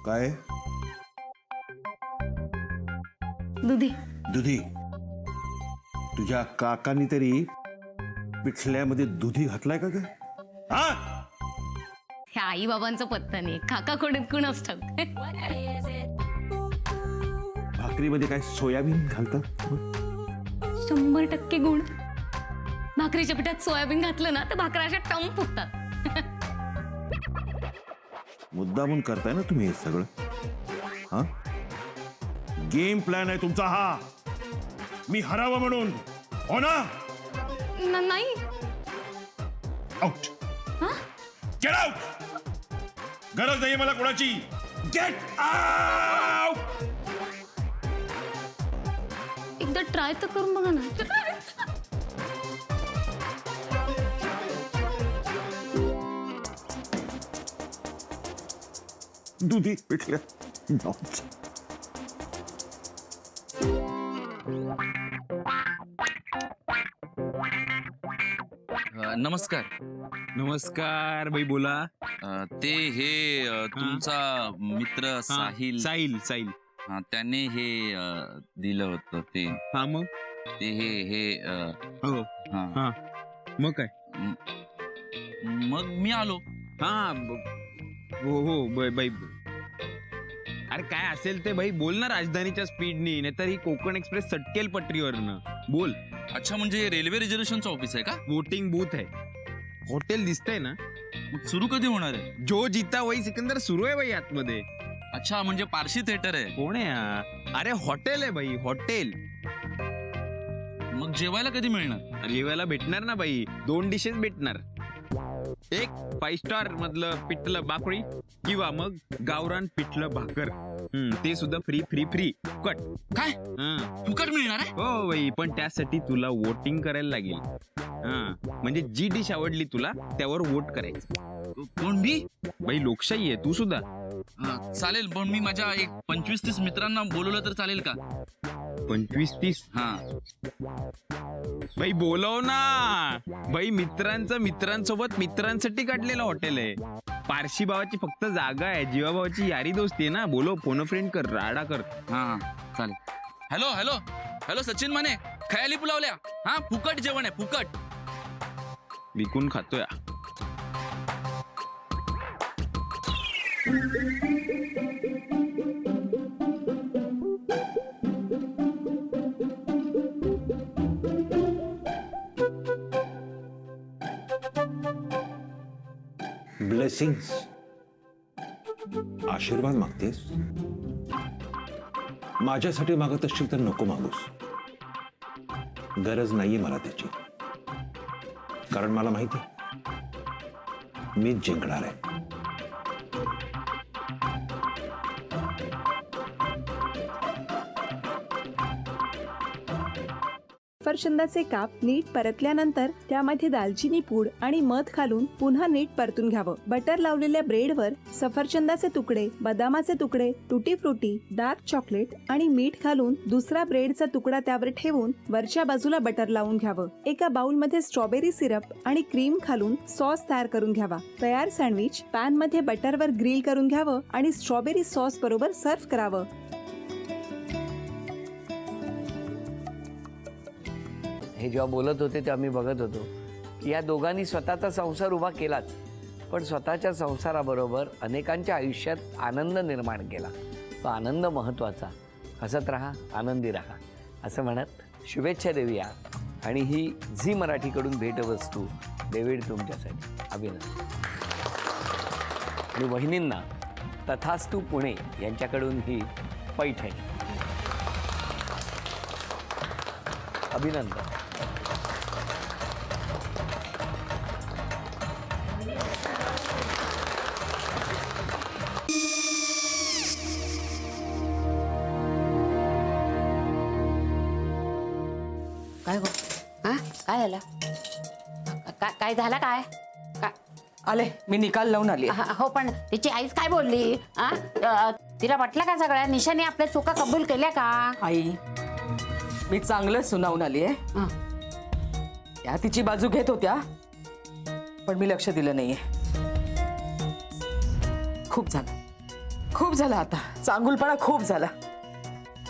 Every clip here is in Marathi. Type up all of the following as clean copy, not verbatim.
काय? दुधी. दुधी? तुझ्या काकांनी तरी पिठल्यामध्ये दुधी घातलाय का ग? हा? ह्या आई बाबांचं पत्ता नाही, काका कोणीत कुणाच ठाऊक. भाकरीमध्ये काय सोयाबीन घालतात? 100% गुण. भाकरीच्या पिठात सोयाबीन घातलं ना तर भाकऱ्या अशा टम फुटतात. मुद्दामून करताय ना तुम्ही हे सगळं? हा, गेम प्लॅन आहे तुमचा हा. मी हरावं म्हणून, हो ना? नाही. आउट. Get out. गरज नाही मला कोणाची. Get out. एकदा ट्राय तर करून बघा ना. दुधी पिठल्या. नमस्कार. नमस्कार भाई, बोला. ते हे तुमचा मित्र साहिल. साहिल. हा, त्याने हे दिलं होतं ते. हा मग ते हे हो. हा. हा मग काय? मग मी आलो. हा हो बाई. अरे काय असेल ते भाई बोल ना, राजधानीच्या स्पीडनी, नाहीतर ही कोकण एक्सप्रेस सटकेल पटरीवरनं. बोल. अच्छा, म्हणजे रेल्वे रिझर्वेशनचं ऑफिस आहे का? वोटिंग बूथ आहे. हॉटेल दिसतंय ना? मग सुरू कधी होणार आहे? जो जीता वही सिकंदर सुरू आहे भाई आतमध्ये. अच्छा, म्हणजे पारशी थिएटर आहे. कोण आहे हा? अरे हॉटेल आहे भाई, हॉटेल. मग जेवायला कधी मिळणार? जेवायला भेटणार ना भाई, 2 डिशेस भेटणार. एक 5 स्टार मधलं पिठलं भाकरी किंवा मग गावरान पिठलं भाकर. ते सुद्धा फ्री फ्री फ्री फुकट. काय फुकट मिळणार आहे? हो भाई, पण त्यासाठी तुला वोटिंग करायला लागेल. म्हणजे जी डिश आवडली तुला त्यावर वोट करायचं. कोण मी? भाई लोकशाही आहे, तू सुद्धा. चालेल, पण मी माझ्या एक 25-30 मित्रांना बोलवलं तर चालेल का? 25-30? हा. भाई बोलव ना भाई. मित्रांसोबत मित्रांसाठी काढलेलं हॉटेल आहे. पारशी भावाची फक्त जागा आहे, जीवा भावाची यारी दोस्ती आहे ना. बोलव, फोन फ्रेंड कर, राडा कर. हा चालेल. हॅलो सचिन माने, खयाली पुलावल्या. हा, फुकट जेवण आहे, फुकट. विकून खातोय. ब्लेसिंग्स, आशीर्वाद मागतेस? माझ्यासाठी मागत असशील तर नको मागूस. गरज नाहीये मला त्याची. कारण मला माहिती मीच जिंकणार आहे. सफरचंदाचे काप नीट परतल्यानंतर त्यामध्ये दालचिनी पूड आणि मध घालून पुन्हा नीट परतून घ्यावं. बटर लावलेल्या ब्रेडवर सफरचंदाचे तुकडे, बदामाचे तुकडे, टुटी फ्रुटी, डार्क चॉकलेट आणि मीठ घालून दुसरा ब्रेडचा तुकडा त्यावर ठेवून वरच्या बाजूला बटर लावून घ्यावं. एका बाउलमध्ये स्ट्रॉबेरी सिरप आणि क्रीम घालून सॉस तयार करून घ्यावा. तयार सँडविच पॅन मध्ये बटरवर ग्रिल करून घ्यावं आणि स्ट्रॉबेरी सॉस बरोबर सर्व्ह करावं. हे जेव्हा बोलत होते तेव्हा मी बघत होतो की या दोघांनी स्वतःचा संसार उभा केलाच, पण स्वतःच्या संसाराबरोबर अनेकांच्या आयुष्यात आनंद निर्माण केला. तो आनंद महत्त्वाचा. हसत राहा, आनंदी राहा असं म्हणत शुभेच्छा देऊया. आणि ही झी मराठीकडून भेटवस्तू डेव्हिड तुमच्यासाठी. अभिनंदन. आणि वहिनींना तथास्तू पुणे यांच्याकडून ही पैठणी. अभिनंदन. काय गो? हा, काय झालं? काय झालं? काय आले, मी निकाल लावून आली. हो, पण तिची आईच काय बोलली? तिला वाटलं का सगळ्या निशाने आपल्या चुका कबूल केल्या का? आई, मी चांगलं सुनावून आली आहे. त्या तिची बाजू घेत होत्या, पण मी लक्ष दिलं नाहीये. खूप झालं. खूप झाला आता, चांगुलपणा खूप झाला.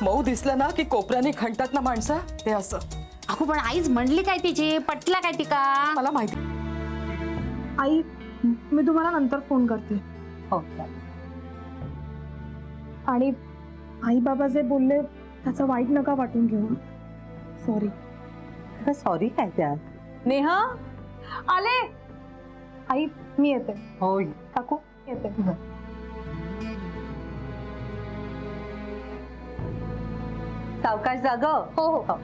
मऊ दिसलं ना की कोपऱ्याने खणतात ना माणसं, ते असं. अगो पण आईच म्हणली काय तिची, पटला काय तिका? मला माहिती. आई मी तुम्हाला नंतर फोन करते. हो आणि आई बाबा जे बोलले त्याचं वाईट नका वाटून घेऊ. सॉरी. सॉरी काय त्या? नेहा आले. आई मी येते. हो काकू येते. सावकाश जाग. हो हो.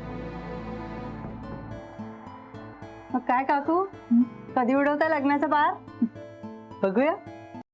मग काय काकू, कधी उडवता लग्नाचा बार? बघूया.